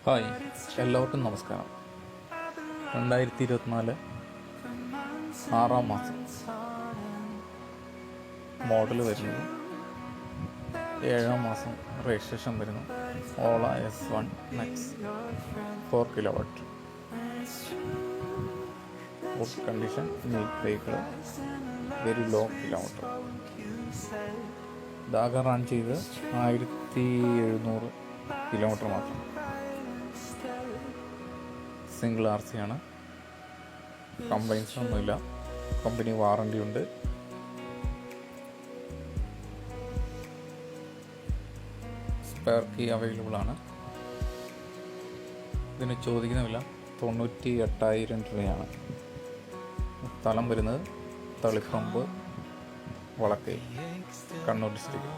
Hi, എല്ലാവർക്കും നമസ്കാരം. 2024 6-ാം മാസം മോഡൽ വരുന്നത്, 7-ാം മാസം രജിസ്ട്രേഷൻ വരുന്നു. Ola S1 next 4 kW. Good condition, neat vehicle, very low kilometre. ഇതാകെ റൺ ചെയ്ത് 1700 കിലോമീറ്റർ മാത്രം. സിംഗിൾ RC ആണ്. കംപ്ലൈൻസ് ഒന്നുമില്ല. കമ്പനി വാറണ്ടി ഉണ്ട്. സ്പെയർ കീ അവൈലബിൾ ആണ്. ഇതിന് ചോദിക്കുന്ന വില 98,000 രൂപയാണ്. സ്ഥലം വരുന്നത് തളിപ്പറമ്പ്, വളക്കൈ, കണ്ണൂർ ഡിസ്ട്രിക്ട്.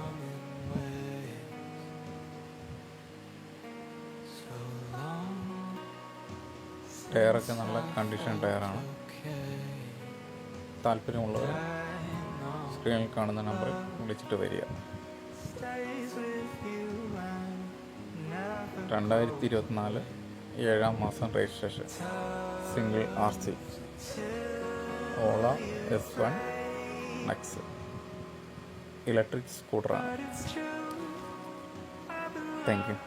ടയറൊക്കെ നല്ല കണ്ടീഷൻ ടയറാണ്. താല്പര്യമുള്ളവർ സ്ക്രീനിൽ കാണുന്ന നമ്പറിൽ വിളിച്ചിട്ട് വരിക. 2024 7-ാം മാസം registration, single RC, Ola S1 next, electric സ്കൂട്ടറാണ്. Thank U.